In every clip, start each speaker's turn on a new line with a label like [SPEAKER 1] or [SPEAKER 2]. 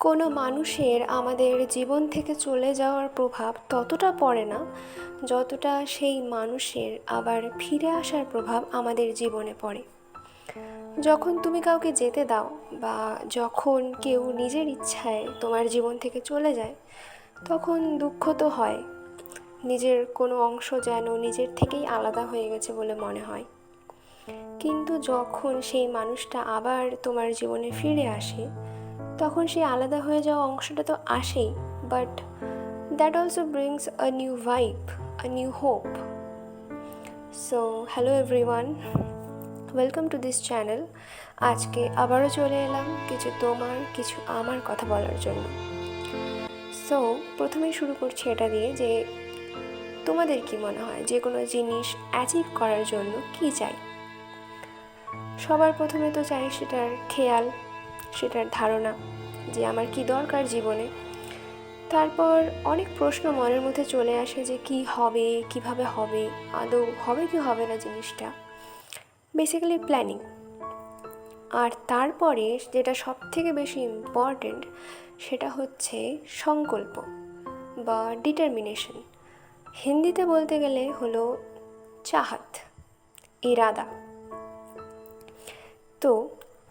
[SPEAKER 1] কোনো মানুষের আমাদের জীবন থেকে চলে যাওয়ার প্রভাব ততটা পড়ে না যতটা সেই মানুষের আবার ফিরে আসার প্রভাব আমাদের জীবনে পড়ে। যখন তুমি কাউকে যেতে দাও বা যখন কেউ নিজের ইচ্ছায় তোমার জীবন থেকে চলে যায়, তখন দুঃখ তো হয়। নিজের কোনো অংশ যেন নিজের থেকেই আলাদা হয়ে গেছে বলে মনে হয়। কিন্তু যখন সেই মানুষটা আবার তোমার জীবনে ফিরে আসে, তখন সেই আলাদা হয়ে যাওয়া অংশটা তো আসেই, but that also brings a new vibe, a new hope. So hello everyone, welcome to this channel. আজকে আবারও চলে এলাম কিছু তোমার কিছু আমার কথা বলার জন্য। সো প্রথমেই শুরু করছি এটা দিয়ে যে তোমাদের কি মনে হয় যে কোনো জিনিস অ্যাচিভ করার জন্য কি চাই? সবার প্রথমে তো চাই সেটার খেয়াল, সেটার ধারণা যে আমার কি দরকার জীবনে। তারপর অনেক প্রশ্ন মনের মধ্যে চলে আসে যে কি হবে, কিভাবে হবে, আদৌ হবে কি হবে না জিনিসটা। Basically planning. আর তারপরে যেটা সব থেকে বেশি ইম্পর্টেন্ট সেটা হচ্ছে সংকল্প বা ডিটারমিনেশন। হিন্দিতে বলতে গেলে হলো চাহাত, ইরাদা। তো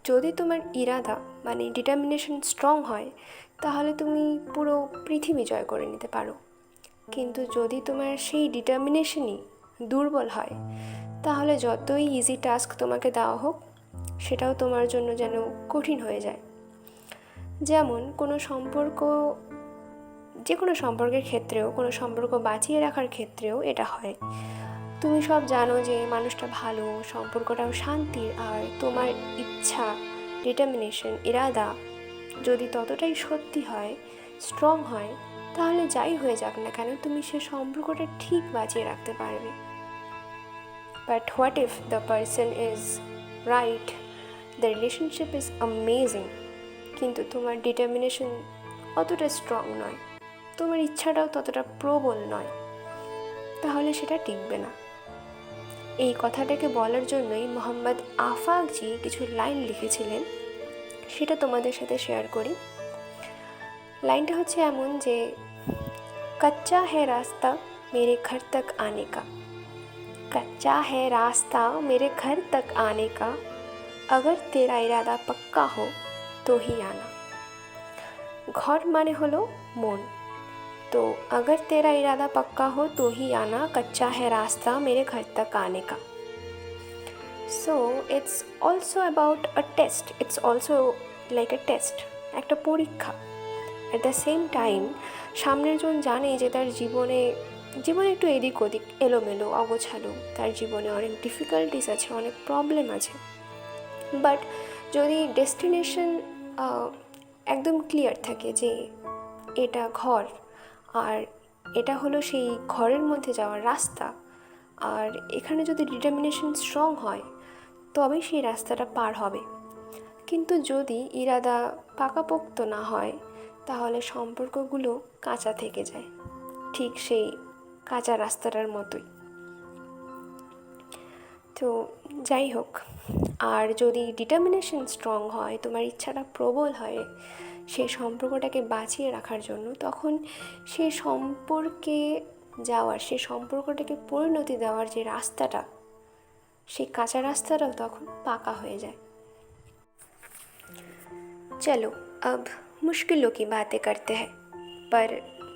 [SPEAKER 1] যদি তোমার ইরাদা মানে ডিটারমিনেশন স্ট্রং হয়, তাহলে তুমি পুরো পৃথিবী জয় করে নিতে পারো। কিন্তু যদি তোমার সেই ডিটারমিনেশনই দুর্বল হয়, তাহলে যতই ইজি টাস্ক তোমাকে দেওয়া হোক, সেটাও তোমার জন্য যেন কঠিন হয়ে যায়। যেমন কোনো সম্পর্ক, যে কোনো সম্পর্কের ক্ষেত্রেও, কোনো সম্পর্ক বাঁচিয়ে রাখার ক্ষেত্রেও এটা হয়। তুমি সব জানো যে মানুষটা ভালো, সম্পর্কটাও শান্তির, আর তোমার ইচ্ছা, ডিটারমিনেশন, ইরাদা যদি ততটাই সত্যি হয়, স্ট্রং হয়, তাহলে যাই হয়ে যাক না কেন তুমি সে সম্পর্কটা ঠিক বাঁচিয়ে রাখতে পারবে। But what if the person is right, the relationship is amazing, কিন্তু তোমার ডিটারমিনেশন অতটা স্ট্রং নয়, তোমার ইচ্ছাটাও ততটা প্রবল নয়, তাহলে সেটা টিকবে না। এই কথাটাকে বলার জন্যই মোহাম্মদ আফাকজি কিছু লাইন লিখেছিলেন, সেটা তোমাদের সাথে শেয়ার করি। লাইনটা হচ্ছে এমন যে, कच्चा है रास्ता मेरे घर तक आने का, कच्चा है रास्ता मेरे घर तक आने का, अगर तेरा इरादा पक्का हो तो ही आना। ঘর মানে হলো মন। तो अगर तेरा इरादा पक्का हो तो ही आना, कच्चा है रास्ता मेरे घर तक आने का। So it's also about a test, it's also like a test, একটা পরীক্ষা। অ্যাট দ্য সেম টাইম সামনের জন জানে যে তার জীবনে একটু এদিক ওদিক, এলোমেলো, অগোছালো, তার জীবনে অনেক ডিফিকাল্টিস আছে, অনেক প্রবলেম আছে। বাট যদি ডেস্টিনেশন একদম ক্লিয়ার থাকে যে এটা ঘর, আর এটা হলো সেই ঘরের মধ্যে যাওয়ার রাস্তা, আর এখানে যদি ডিটারমিনেশন স্ট্রং হয়, তবেই সেই রাস্তাটা পার হবে। কিন্তু যদি ইরাদা পাকাপোক্ত না হয়, তাহলে সম্পর্কগুলো কাঁচা থেকে যায়, ঠিক সেই কাঁচা রাস্তাটার মতোই। তো যাই হোক, আর যদি ডিটারমিনেশন স্ট্রং হয়, তোমার ইচ্ছাটা প্রবল হয় সেই সম্পর্কটাকে বাঁচিয়ে রাখার জন্য, তখন সেই সম্পর্কে যাওয়ার, সেই সম্পর্কটাকে পরিণতি দেওয়ার যে রাস্তাটা, সেই কাঁচা রাস্তাটাও তখন পাকা হয়ে যায়। चलो अब मुश्किलों की बातें करते हैं, पर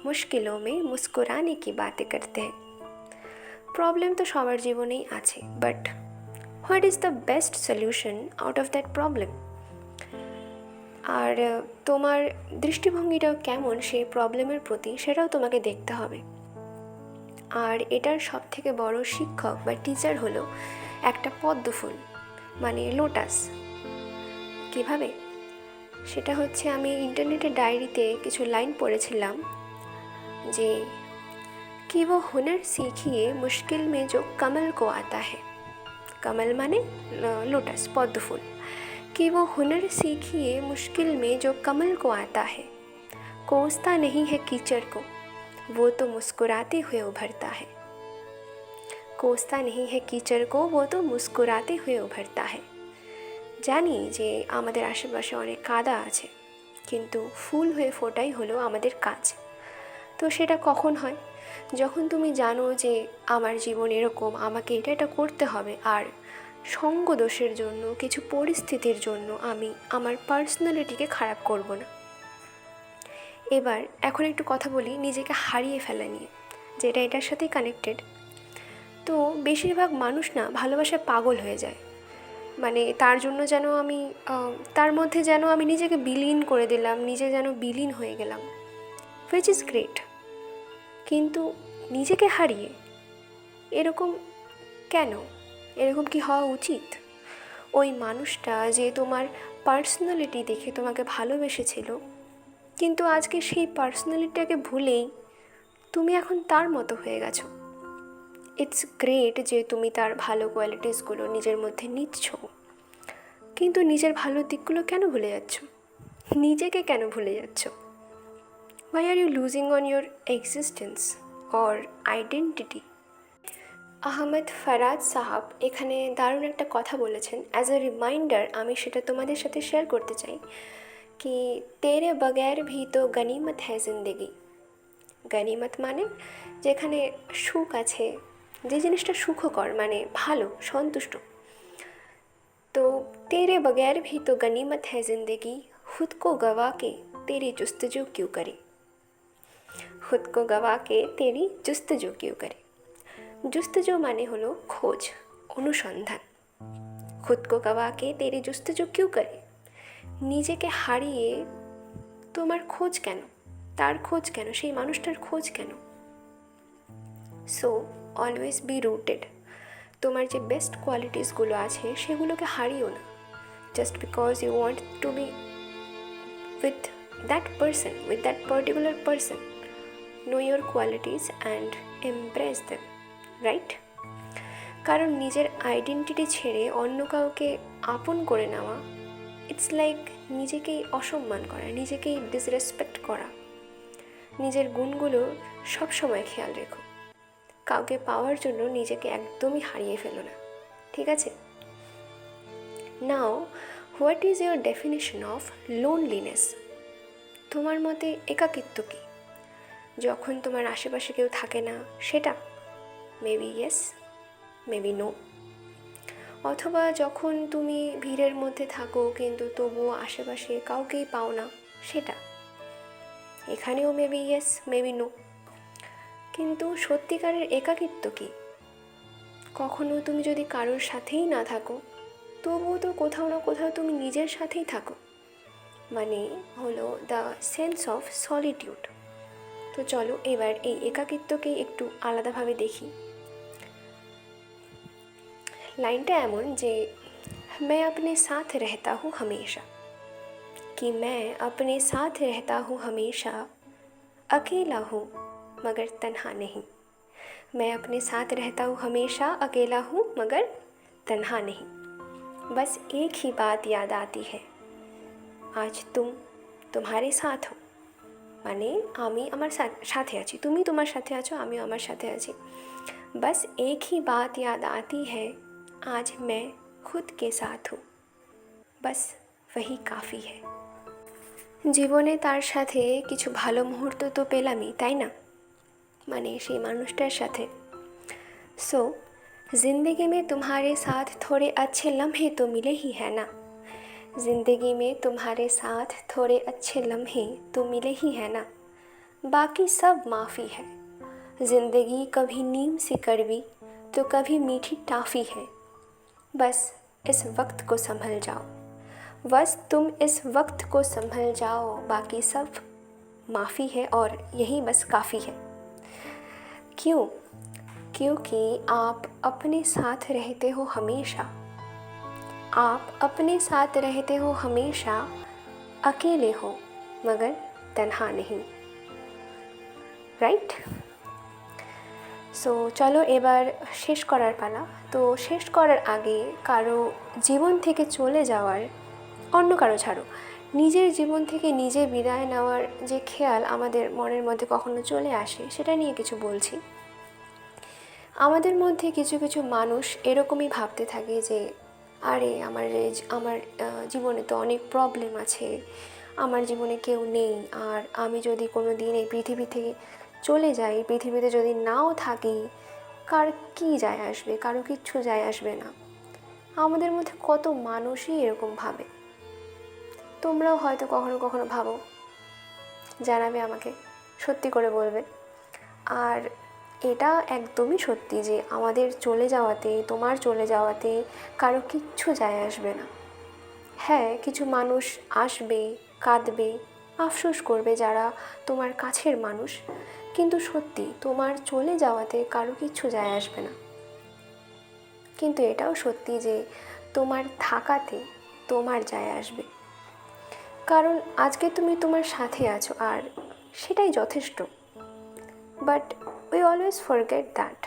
[SPEAKER 1] मुश्किलों में मुस्कुराने की बातें करते हैं। প্রবলেম তো সবার জীবনেই আছে, but what is the best solution out of that problem? আর তোমার দৃষ্টিভঙ্গিটাও কেমন সেই প্রবলেমের প্রতি, সেটাও তোমাকে দেখতে হবে। আর এটার সব থেকে বড় শিক্ষক বা টিচার হলো একটা পদ্মফুল, মানে লোটাস। কিভাবে? সেটা হচ্ছে, আমি ইন্টারনেটের ডায়েরিতে কিছু লাইন পড়েছিলাম যে, कि वो हुनर सीखिए मुश्किल में जो कमल को आता है। कमल माने लोटस, पद्म फूल। कि वो हुनर सीखिए मुश्किल में जो कमल को आता है, कोसता नहीं है कीचड़ को, वो तो मुस्कुराते हुए उभरता है। कोसता नहीं है कीचड़ को, वो तो मुस्कुराते हुए उभरता है। জানি যে আমাদের আশেপাশে অনেক কাদা আছে, কিন্তু ফুল হয়ে ফোটাই হলো আমাদের কাজ। তো সেটা কখন হয়? যখন তুমি জানো যে আমার জীবন এরকম, আমাকে এটা এটা করতে হবে, আর সঙ্গ দোষের জন্য, কিছু পরিস্থিতির জন্য আমি আমার পার্সোনালিটিকে খারাপ করব না। এবার এখন একটু কথা বলি নিজেকে হারিয়ে ফেলা নিয়ে, যেটা এটার সাথেই কানেক্টেড। তো বেশিরভাগ মানুষ না ভালোবাসায় পাগল হয়ে যায়, মানে তার জন্য যেন আমি তার মধ্যে যেন আমি নিজেকে বিলীন করে দিলাম, নিজে যেন বিলীন হয়ে গেলাম, হুইচ ইজ গ্রেট। কিন্তু নিজেকে হারিয়ে এরকম কেন? এরকম কি হওয়া উচিত? ওই মানুষটা যে তোমার পার্সোনালিটি দেখে তোমাকে ভালোবেসেছিল, কিন্তু আজকে সেই পার্সোনালিটিটাকে ভুলেই তুমি এখন তার মতো হয়ে গেছো। ইটস গ্রেট যে তুমি তার ভালো কোয়ালিটিসগুলো নিজের মধ্যে নিচ্ছ, কিন্তু নিজের ভালো দিকগুলো কেন ভুলে যাচ্ছ? নিজেকে কেন ভুলে যাচ্ছ? Why are you losing on your existence or identity? Ahmed Faraz সাহাব এখানে দারুণ একটা কথা বলেছেন। অ্যাজ আ রিমাইন্ডার আমি সেটা তোমাদের সাথে শেয়ার করতে চাই কি তেরে বগैर भी तो गनीमत है जिंदगी। গনিমত মানে যেখানে সুখ আছে, যে জিনিসটা সুখকর, মানে ভালো, সন্তুষ্ট। তো तेरे बगैर भी तो गनीमत है जिंदगी, खुद को गवा के तेरी जुस्तजू क्यों करे। खुद को गवा के तेरी जुस्तजू क्यों करे। जुस्तजू মানে হলো খোঁজ, অনুসন্ধান। खुद को गवा के तेरी जुस्तजू क्यों करे, নিজেকে হারিয়ে তোমার খোঁজ কেন, তার খোঁজ কেন, সেই মানুষটার খোঁজ কেন? So always be rooted. তোমার যে বেস্ট কোয়ালিটিসগুলো আছে সেগুলোকে হারিও না, just because you want to be with that person, with that particular person. Know your qualities and embrace them, right? কারণ নিজের আইডেন্টিটি ছেড়ে অন্য কাউকে আপন করে নেওয়া, ইটস লাইক নিজেকেই অসম্মান করা, নিজেকেই ডিসরেসপেক্ট করা। নিজের গুণগুলো সবসময় খেয়াল রেখো, কাউকে পাওয়ার জন্য নিজেকে একদমই হারিয়ে ফেলো না, ঠিক আছে? Now what is your definition of loneliness? তোমার মতে একাকিত্ব কী? যখন তোমার আশেপাশে কেউ থাকে না, সেটা? Maybe yes, maybe no. অথবা যখন তুমি ভিড়ের মধ্যে থাকো কিন্তু তবুও আশেপাশে কাউকেই পাও না, সেটা? এখানেও মেবি ইয়েস, মেবি নো। কিন্তু সত্যিকারের একাকিত্ব কী? কখনো তুমি যদি কারোর সাথেই না থাকো, তবুও তো কোথাও না কোথাও তুমি নিজের সাথেই থাকো, মানে হলো দ্য সেন্স অফ সলিটিউড। তো চলো এবার এই একাকিত্বকেই একটু আলাদাভাবে দেখি। লাইনটা এমন যে मैं अपने साथ रहता हूँ हमेशा, कि मैं अपने साथ रहता हूँ हमेशा, अकेला हूँ मगर तन्हा नहीं। मैं अपने साथ रहता हूँ हमेशा, अकेला हूँ मगर तन्हा नहीं। बस एक ही बात याद आती है, आज तुम तुम्हारे साथ हो। মানে আমি আমার সাথে আছি, তুমি তোমার সাথে আছো, আমিও আমার সাথে আছি। बस एक ही बात याद आती है, आज मैं खुद के साथ हूँ, बस वही काफ़ी है। জীবনে তার সাথে কিছু ভালো মুহূর্ত তো পেলামই, তাই না? মানে সেই মানুষটার সাথে। सो ज़िंदगी में तुम्हारे साथ थोड़े अच्छे लम्हे तो मिले ही है ना। ज़िंदगी में तुम्हारे साथ थोड़े अच्छे लम्हे तो मिले ही है ना, बाकी सब माफ़ी है। ज़िंदगी कभी नीम से कड़वी तो कभी मीठी टाफ़ी है, बस इस वक्त को संभल जाओ, बस तुम इस वक्त को संभल जाओ, बाकी सब माफ़ी है और यही बस काफ़ी है। क्यों? क्योंकि आप अपने साथ रहते हो हमेशा, आप अपने साथ रहते हो हमेशा, अकेले हो मगर तन्हा नहीं, राइट? সো চলো এবার শেষ করার পালা। তো শেষ করার আগে কারো জীবন থেকে চলে যাওয়ার, অন্য কারো ছাড়ো, নিজের জীবন থেকে নিজে বিদায় নেওয়ার যে খেয়াল আমাদের মনের মধ্যে কখনো চলে আসে, সেটা নিয়ে কিছু বলছি। আমাদের মধ্যে কিছু কিছু মানুষ এরকমই ভাবতে থাকে যে আরে আমার জীবনে তো অনেক প্রবলেম আছে, আমার জীবনে কেউ নেই, আর আমি যদি কোনো দিন এই পৃথিবী থেকে চলে যাই, পৃথিবীতে যদি নাও থাকি, কার কী যায় আসবে? কারো কিচ্ছু যায় আসবে না। আমাদের মধ্যে কত মানুষই এরকম ভাবে। তোমরাও হয়তো কখনো কখনো ভাবো, জানাবে আমাকে, সত্যি করে বলবে। আর এটা একদমই সত্যি যে আমাদের চলে যাওয়াতে, তোমার চলে যাওয়াতে কারো কিচ্ছু যায় আসবে না। হ্যাঁ, কিছু মানুষ আসবে, কাঁদবে, আফসোস করবে যারা তোমার কাছের মানুষ, কিন্তু সত্যি তোমার চলে যাওয়াতে কারো কিচ্ছু যায় আসবে না। কিন্তু এটাও সত্যি যে তোমার থাকাতে তোমার যায় আসবে, কারণ আজকে তুমি তোমার সাথে আছো আর সেটাই যথেষ্ট। But we always forget that.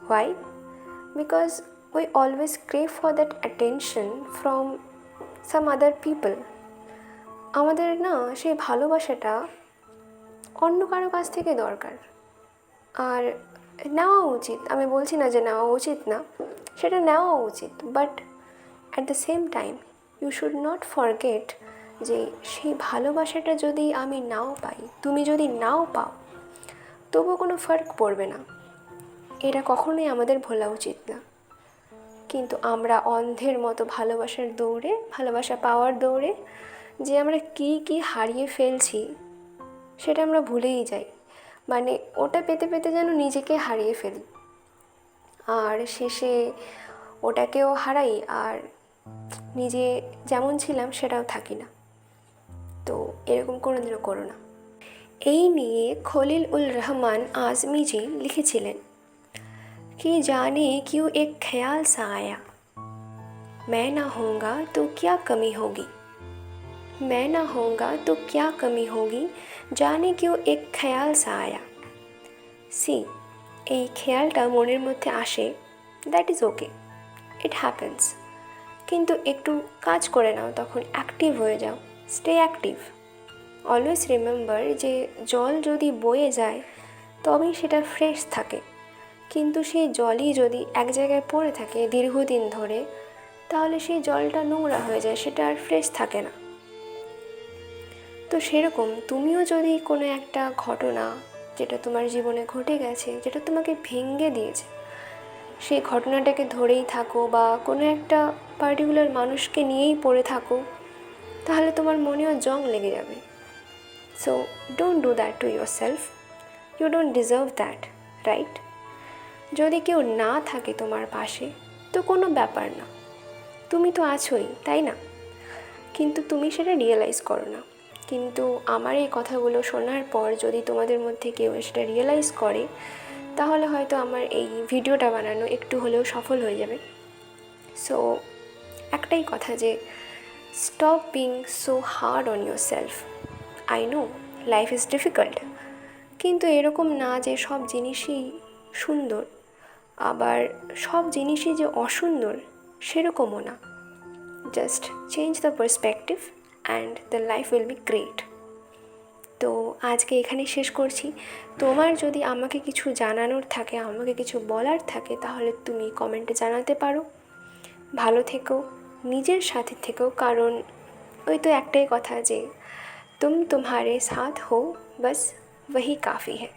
[SPEAKER 1] Why? Because we always crave for that attention from some other people. আমাদের না সেই ভালোবাসাটা অন্য কারো কাছ থেকে দরকার, আর নেওয়া উচিত। আমি বলছি না যে নেওয়া উচিত না, সেটা নেওয়া উচিত, but at the same time you should not forget যে সেই ভালোবাসাটা যদি আমি নাও পাই, তুমি যদি নাও পাও, তবুও কোনো ফার্ক পড়বে না। এটা কখনোই আমাদের ভোলা উচিত না। কিন্তু আমরা অন্ধের মতো ভালোবাসার দৌড়ে, ভালোবাসা পাওয়ার দৌড়ে যে আমরা কী কী হারিয়ে ফেলছি সেটা আমরা ভুলেই যাই। মানে ওটা পেতে পেতে যেন নিজেকে হারিয়ে ফেলি, আর শেষে ওটাকেও হারাই আর নিজে যেমন ছিলাম সেটাও থাকি না। তো এরকম কোনোদিনও করো না। এই নিয়ে খলিল উল রহমান আজমিজি লিখেছিলেন कि जाने क्यों एक ख्याल सा आया, मैं ना होऊंगा तो क्या कमी होगी, मैं ना होऊंगा तो क्या कमी होगी, जाने क्यों एक ख्याल सा आया। সি, এই খেয়ালটা মনের মধ্যে আসে, that is okay, it happens. কিন্তু একটু কাজ করে নাও, তখন অ্যাক্টিভ হয়ে যাও, স্টে অ্যাক্টিভ। অলওয়েজ রিমেম্বার যে জল যদি বয়ে যায় তবেই সেটা ফ্রেশ থাকে, কিন্তু সেই জলই যদি এক জায়গায় পড়ে থাকে দীর্ঘদিন ধরে, তাহলে সেই জলটা নোংরা হয়ে যায়, সেটা আর ফ্রেশ থাকে না। তো সেরকম তুমিও যদি কোনো একটা ঘটনা যেটা তোমার জীবনে ঘটে গেছে, যেটা তোমাকে ভেঙে দিয়েছে, সেই ঘটনাটাকে ধরেই থাকো বা কোনো একটা পার্টিকুলার মানুষকে নিয়েই পড়ে থাকো, তাহলে তোমার মনেও জং লেগে যাবে। So don't do that to yourself, you don't deserve that, right? যদি কেউ না থাকে তোমার পাশে তো কোনো ব্যাপার না, তুমি তো আছোই, তাই না? কিন্তু তুমি সেটা রিয়েলাইজ করো না। কিন্তু আমার এই কথাগুলো শোনার পর যদি তোমাদের মধ্যে কেউ সেটা রিয়েলাইজ করে, তাহলে হয়তো আমার এই ভিডিওটা বানানো একটু হলেও সফল হয়ে যাবে। সো একটাই কথা যে stop being so hard on your self. I know life is difficult, কিন্তু এরকম না যে সব জিনিসই সুন্দর, আবার সব জিনিসই যে অসুন্দর সেরকমও না। Just change the perspective and the life will be great. তো আজকে এখানেই শেষ করছি। তোমার যদি আমাকে কিছু জানানোর থাকে, আমাকে কিছু বলার থাকে, তাহলে তুমি কমেন্টে জানাতে পারো। ভালো থেকো, নিজের সাথে থেকো, কারণ ওই তো একটাই কথা যে তুম তুমহারে সাথ হো, বাস वही काफ़ी है।